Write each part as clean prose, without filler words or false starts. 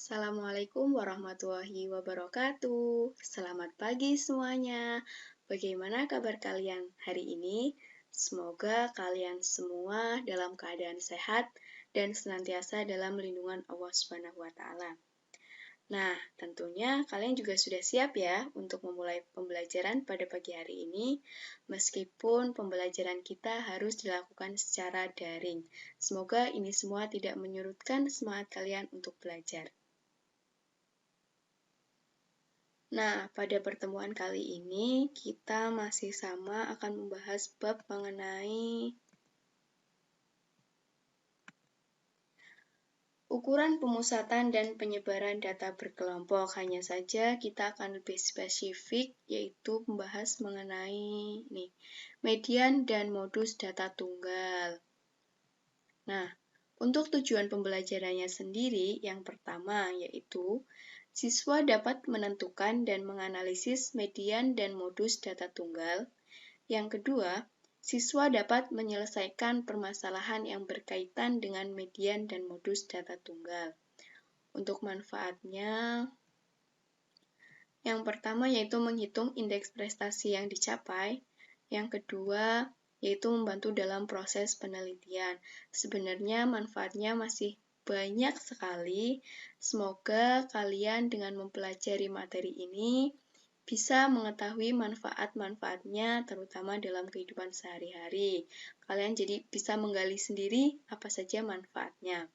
Assalamualaikum warahmatullahi wabarakatuh. Selamat pagi semuanya. Bagaimana kabar kalian hari ini? Semoga kalian semua dalam keadaan sehat dan senantiasa dalam lindungan Allah Subhanahu wa taala. Nah, tentunya kalian juga sudah siap ya untuk memulai pembelajaran pada pagi hari ini, meskipun pembelajaran kita harus dilakukan secara daring. Semoga ini semua tidak menyurutkan semangat kalian untuk belajar. Nah, pada pertemuan kali ini kita masih sama akan membahas bab mengenai ukuran pemusatan dan penyebaran data berkelompok. Hanya saja kita akan lebih spesifik, yaitu membahas mengenai median dan modus data tunggal. Nah, untuk tujuan pembelajarannya sendiri, yang pertama yaitu siswa dapat menentukan dan menganalisis median dan modus data tunggal. Yang kedua, siswa dapat menyelesaikan permasalahan yang berkaitan dengan median dan modus data tunggal. Untuk manfaatnya, yang pertama yaitu menghitung indeks prestasi yang dicapai. Yang kedua, yaitu membantu dalam proses penelitian. Sebenarnya manfaatnya masih banyak sekali. Semoga kalian dengan mempelajari materi ini bisa mengetahui manfaat-manfaatnya terutama dalam kehidupan sehari-hari. Kalian jadi bisa menggali sendiri apa saja manfaatnya.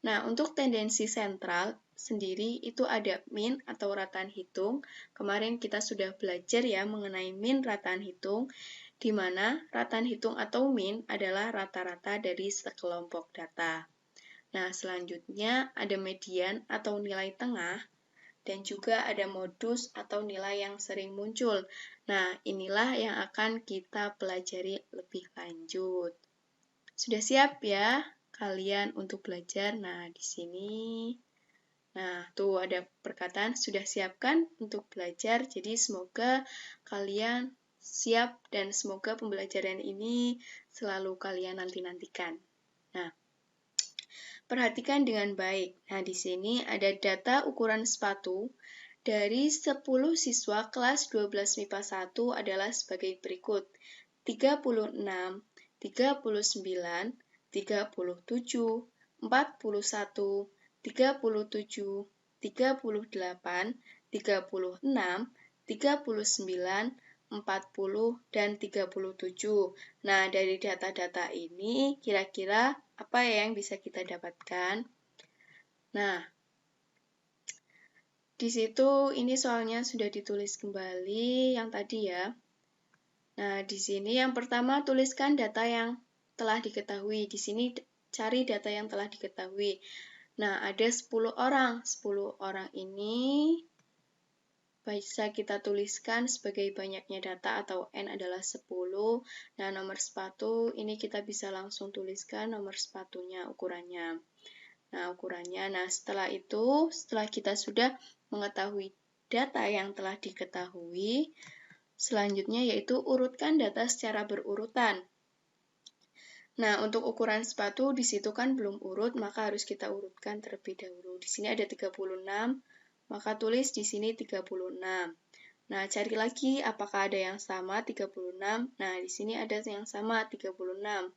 Nah, untuk tendensi sentral sendiri itu ada min atau rataan hitung. Kemarin kita sudah belajar ya mengenai min rataan hitung, di mana rataan hitung atau min adalah rata-rata dari sekelompok data. Nah, selanjutnya ada median atau nilai tengah, dan juga ada modus atau nilai yang sering muncul. Nah, inilah yang akan kita pelajari lebih lanjut. Sudah siap ya kalian untuk belajar? Nah, di sini. Nah, tuh ada perkataan sudah siapkan untuk belajar. Jadi semoga kalian siap dan semoga pembelajaran ini selalu kalian nanti-nantikan. Nah, perhatikan dengan baik. Nah, di sini ada data ukuran sepatu dari 10 siswa kelas 12 MIPA 1 adalah sebagai berikut. 36, 39, 37, 41, 37, 38, 36, 39, 40, dan 37. Nah, dari data-data ini kira-kira apa yang bisa kita dapatkan? Nah, di situ ini soalnya sudah ditulis kembali yang tadi ya. Nah, di sini yang pertama tuliskan data yang telah diketahui. Di sini cari data yang telah diketahui. Nah, ada 10 orang. 10 orang ini bisa kita tuliskan sebagai banyaknya data atau N adalah 10. Nah, nomor sepatu ini kita bisa langsung tuliskan nomor sepatunya, ukurannya. Nah, ukurannya. Nah, setelah itu, setelah kita sudah mengetahui data yang telah diketahui, selanjutnya yaitu urutkan data secara berurutan. Nah, untuk ukuran sepatu di situ kan belum urut, maka harus kita urutkan terlebih dahulu. Di sini ada 36, maka tulis di sini 36. Nah, cari lagi apakah ada yang sama 36. Nah, di sini ada yang sama 36.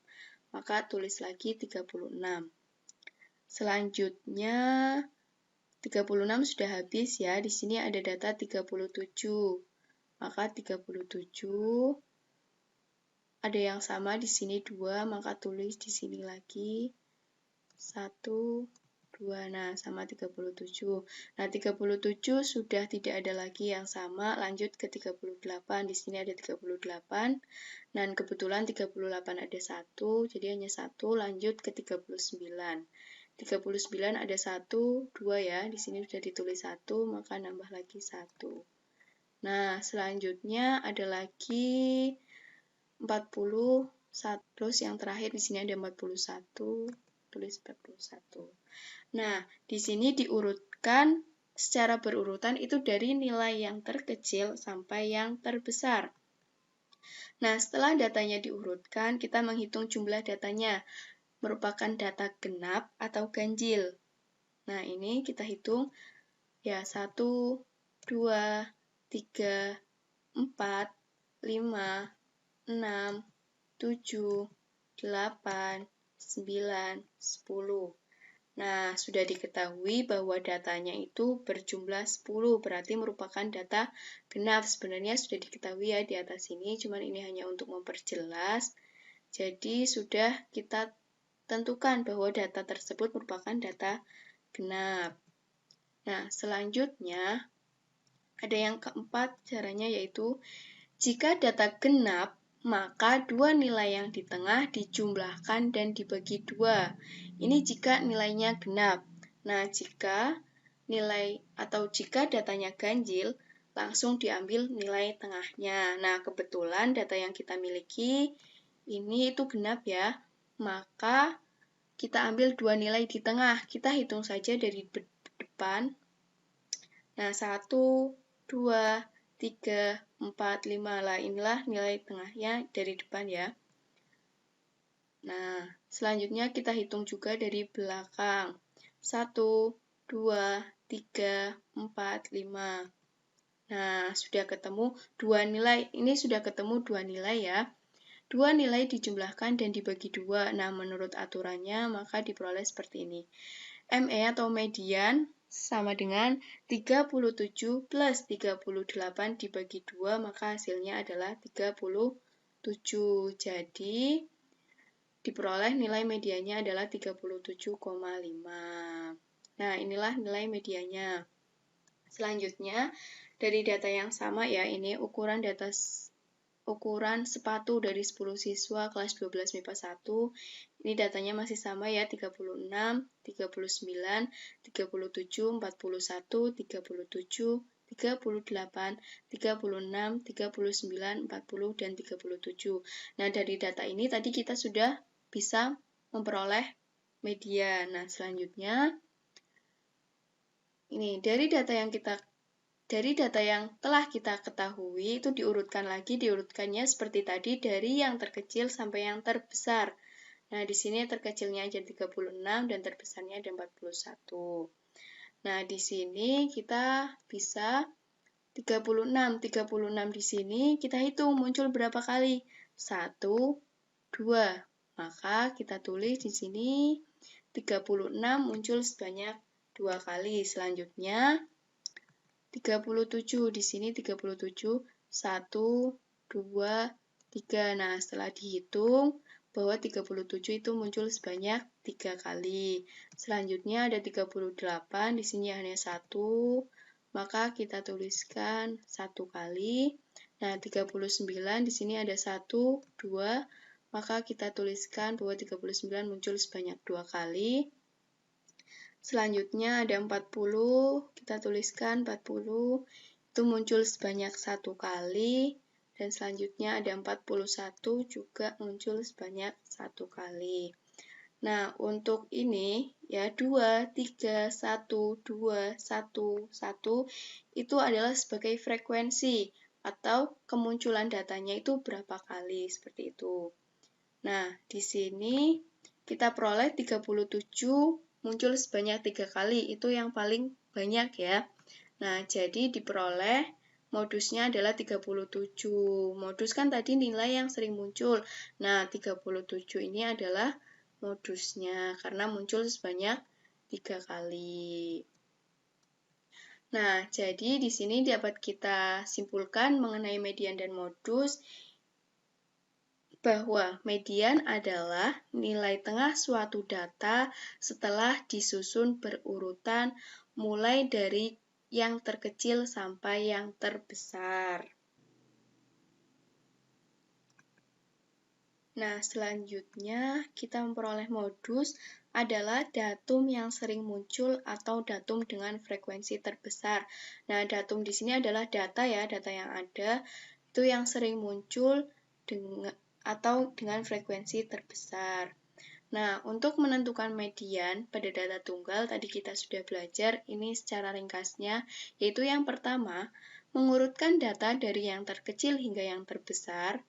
Maka tulis lagi 36. Selanjutnya 36 sudah habis ya. Di sini ada data 37. Maka 37 ada yang sama di sini 2, maka tulis di sini lagi 1, 2. Nah, sama 37. Nah, 37 sudah tidak ada lagi yang sama, lanjut ke 38. Di sini ada 38. Dan kebetulan 38 ada 1, jadi hanya 1, lanjut ke 39. 39 ada 1, 2 ya. Di sini sudah ditulis 1, maka nambah lagi 1. Nah, selanjutnya ada lagi 41, terus yang terakhir di sini ada 41, tulis 41. Nah, di sini diurutkan secara berurutan itu dari nilai yang terkecil sampai yang terbesar. Nah, setelah datanya diurutkan, kita menghitung jumlah datanya, merupakan data genap atau ganjil. Nah, ini kita hitung ya 1, 2, 3, 4, 5, 6, 7, 8, 9, 10. Nah, sudah diketahui bahwa datanya itu berjumlah 10, berarti merupakan data genap. Sebenarnya sudah diketahui ya di atas ini, cuman ini hanya untuk memperjelas. Jadi, sudah kita tentukan bahwa data tersebut merupakan data genap. Nah, selanjutnya ada yang keempat caranya yaitu jika data genap, maka dua nilai yang di tengah dijumlahkan dan dibagi dua. Ini jika nilainya genap. Nah, jika nilai atau jika datanya ganjil, langsung diambil nilai tengahnya. Nah, kebetulan data yang kita miliki ini itu genap ya. Maka kita ambil dua nilai di tengah. Kita hitung saja dari depan. Nah, 1, 2, 3, 4, 5. Lah, inilah nilai tengahnya dari depan ya. Nah, selanjutnya kita hitung juga dari belakang. 1, 2, 3, 4, 5. Nah, sudah ketemu dua nilai. Ini sudah ketemu dua nilai ya. Dua nilai dijumlahkan dan dibagi dua. Nah, menurut aturannya, maka diperoleh seperti ini. ME atau median sama dengan 37 plus 38 dibagi 2, maka hasilnya adalah 37. Jadi, diperoleh nilai medianya adalah 37,5. Nah, inilah nilai medianya. Selanjutnya, dari data yang sama ya, ini ukuran sepatu dari 10 siswa kelas 12 MIPA 1. Ini datanya masih sama ya, 36, 39, 37, 41, 37, 38, 36, 39, 40, dan 37. Nah, dari data ini tadi kita sudah bisa memperoleh median. Nah, selanjutnya, ini dari data yang telah kita ketahui itu diurutkan lagi, diurutkannya seperti tadi dari yang terkecil sampai yang terbesar. Nah, di sini terkecilnya aja 36 dan terbesarnya ada 41. Nah, di sini kita bisa 36. 36 di sini kita hitung muncul berapa kali? 1, 2. Maka kita tulis di sini 36 muncul sebanyak 2 kali. Selanjutnya 37, di sini 37, 1, 2, 3. Nah, setelah dihitung, bahwa 37 itu muncul sebanyak 3 kali. Selanjutnya ada 38, di sini hanya 1, maka kita tuliskan 1 kali. Nah, 39, di sini ada 1, 2, maka kita tuliskan bahwa 39 muncul sebanyak 2 kali. Selanjutnya ada 40, kita tuliskan 40, itu muncul sebanyak 1 kali, dan selanjutnya ada 41 juga muncul sebanyak 1 kali. Nah, untuk ini, ya 2, 3, 1, 2, 1, 1, itu adalah sebagai frekuensi, atau kemunculan datanya itu berapa kali, seperti itu. Nah, di sini kita peroleh 37, muncul sebanyak 3 kali, itu yang paling banyak ya. Nah, jadi diperoleh modusnya adalah 37. Modus kan tadi nilai yang sering muncul. Nah, 37 ini adalah modusnya, karena muncul sebanyak 3 kali. Nah, jadi di sini dapat kita simpulkan mengenai median dan modus, bahwa median adalah nilai tengah suatu data setelah disusun berurutan mulai dari yang terkecil sampai yang terbesar. Nah, selanjutnya kita memperoleh modus adalah datum yang sering muncul atau datum dengan frekuensi terbesar. Nah, datum di sini adalah data ya, data yang ada itu yang sering muncul dengan frekuensi terbesar. Nah, untuk menentukan median pada data tunggal, tadi kita sudah belajar, ini secara ringkasnya, yaitu yang pertama, mengurutkan data dari yang terkecil hingga yang terbesar.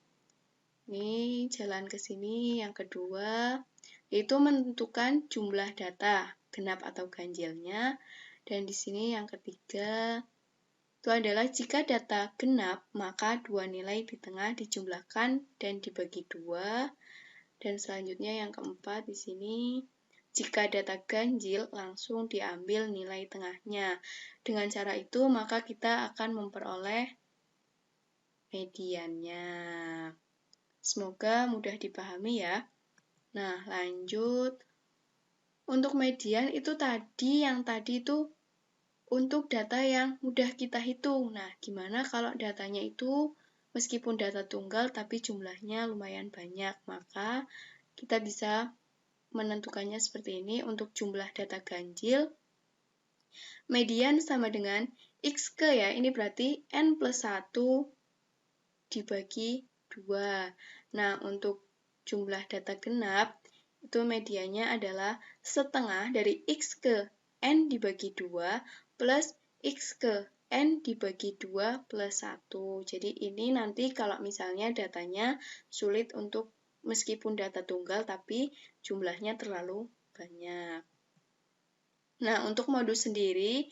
Ini jalan ke sini. Yang kedua, yaitu menentukan jumlah data. genap atau ganjilnya. Dan di sini yang ketiga, itu adalah jika data genap, maka dua nilai di tengah dijumlahkan dan dibagi dua. Dan selanjutnya yang keempat di sini, jika data ganjil langsung diambil nilai tengahnya. Dengan cara itu maka kita akan memperoleh mediannya. Semoga mudah dipahami ya. Nah, lanjut. Untuk median itu yang tadi itu untuk data yang mudah kita hitung. Nah, gimana kalau datanya itu meskipun data tunggal tapi jumlahnya lumayan banyak, maka kita bisa menentukannya seperti ini. Untuk jumlah data ganjil, median sama dengan X ke ya, ini berarti N plus 1 dibagi 2. Nah, untuk jumlah data genap, itu mediannya adalah setengah dari X ke N dibagi 2 plus X ke N dibagi 2 plus 1. Jadi ini nanti kalau misalnya datanya sulit untuk meskipun data tunggal tapi jumlahnya terlalu banyak. Nah, untuk modus sendiri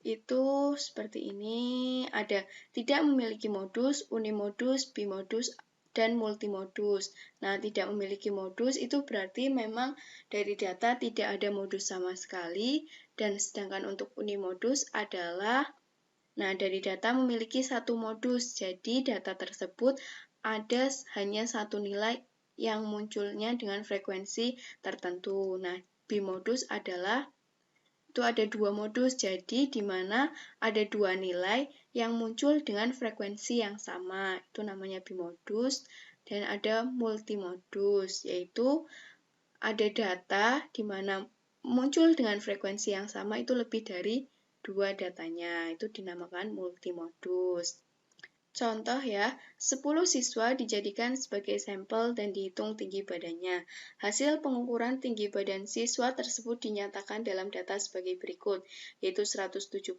itu seperti ini, ada tidak memiliki modus, unimodus, bimodus, dan multimodus. Nah, tidak memiliki modus itu berarti memang dari data tidak ada modus sama sekali, dan sedangkan untuk unimodus adalah, nah dari data memiliki satu modus, jadi data tersebut ada hanya satu nilai yang munculnya dengan frekuensi tertentu. Nah, bimodus adalah itu ada dua modus, jadi di mana ada dua nilai yang muncul dengan frekuensi yang sama, itu namanya bimodus. Dan ada multimodus, yaitu ada data di mana muncul dengan frekuensi yang sama itu lebih dari dua datanya, itu dinamakan multimodus. Contoh ya, 10 siswa dijadikan sebagai sampel dan dihitung tinggi badannya. Hasil pengukuran tinggi badan siswa tersebut dinyatakan dalam data sebagai berikut, yaitu 172,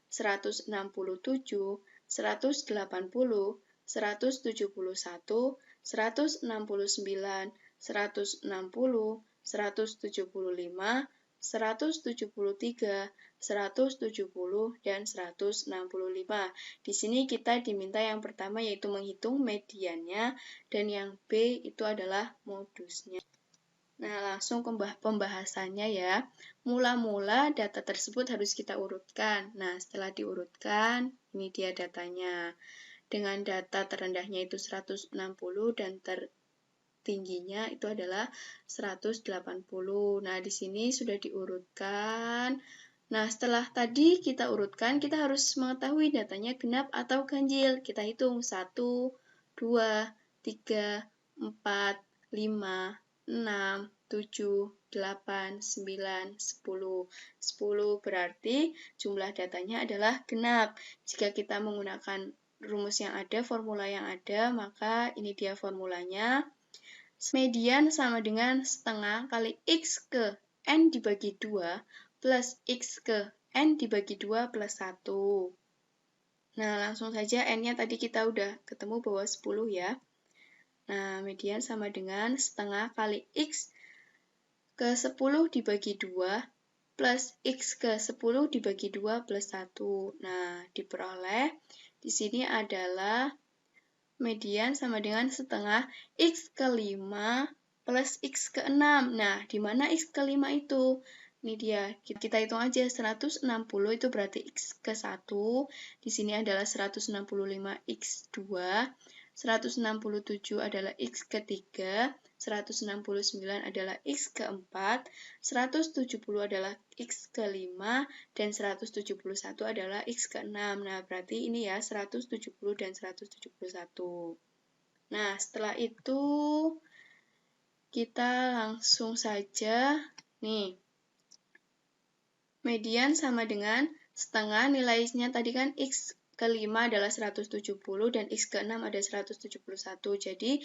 167, 180, 171, 169, 160, 175, 173, 170, dan 165. Di sini kita diminta yang pertama yaitu menghitung mediannya, dan yang B itu adalah modusnya. Nah, langsung ke pembahasannya ya. Mula-mula data tersebut harus kita urutkan. Nah, setelah diurutkan, ini dia datanya. Dengan data terendahnya itu 160 dan tingginya itu adalah 180. Nah, di sini sudah diurutkan. Nah, setelah tadi kita urutkan, kita harus mengetahui datanya genap atau ganjil. Kita hitung 1, 2, 3, 4, 5, 6, 7, 8, 9, 10. 10 berarti jumlah datanya adalah genap. Jika kita menggunakan rumus yang ada, formula yang ada, maka ini dia formulanya. Median sama dengan setengah kali X ke N dibagi 2 plus X ke N dibagi 2 plus 1. Nah, langsung saja N-nya tadi kita udah ketemu bahwa 10 ya. Nah, median sama dengan setengah kali X ke 10 dibagi 2 plus X ke 10 dibagi 2 plus 1. Nah, diperoleh di sini adalah median sama dengan setengah X ke 5 plus X ke 6. Nah, di mana X ke 5 itu? Ini dia, kita hitung aja, 160 itu berarti X ke 1. Di sini adalah 165 X 2. 167 adalah X ke 3. 169 adalah X ke 4. 170 adalah X ke 5. Dan 171 adalah X ke 6. Nah, berarti ini ya, 170 dan 171. Nah, setelah itu, kita langsung saja, nih, median sama dengan setengah, nilainya tadi kan X ke 5 adalah 170 dan X ke 6 ada 171. Jadi,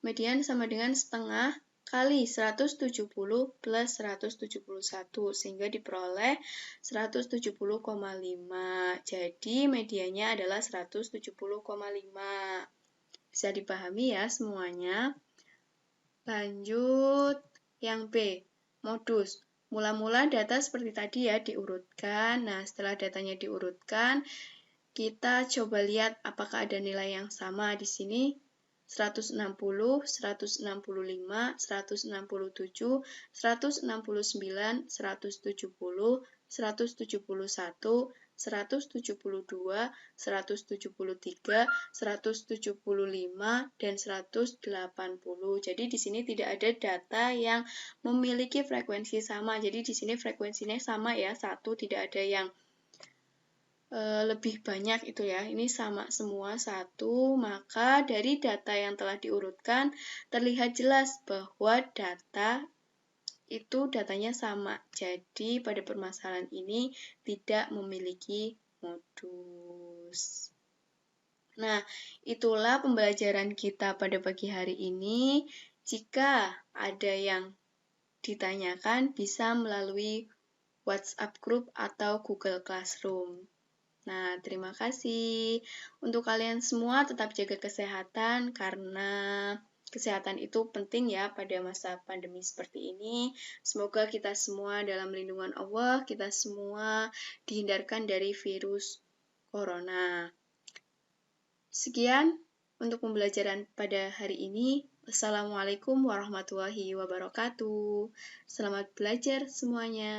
median sama dengan setengah kali 170 plus 171, sehingga diperoleh 170,5. Jadi, mediannya adalah 170,5. Bisa dipahami ya semuanya. Lanjut, yang B, modus. Mula-mula data seperti tadi ya, diurutkan. Nah, setelah datanya diurutkan, kita coba lihat apakah ada nilai yang sama di sini. 160, 165, 167, 169, 170, 171, 172, 173, 175, dan 180. Jadi di sini tidak ada data yang memiliki frekuensi sama. Jadi di sini frekuensinya sama ya, satu, tidak ada yang lebih banyak itu ya. Ini sama semua satu, maka dari data yang telah diurutkan terlihat jelas bahwa datanya sama. Jadi pada permasalahan ini tidak memiliki modus. Nah, itulah pembelajaran kita pada pagi hari ini. Jika ada yang ditanyakan, bisa melalui WhatsApp group atau Google Classroom. Nah, terima kasih. Untuk kalian semua tetap jaga kesehatan karena kesehatan itu penting ya pada masa pandemi seperti ini. Semoga kita semua dalam lindungan Allah, kita semua dihindarkan dari virus corona. Sekian untuk pembelajaran pada hari ini. Wassalamualaikum warahmatullahi wabarakatuh. Selamat belajar semuanya.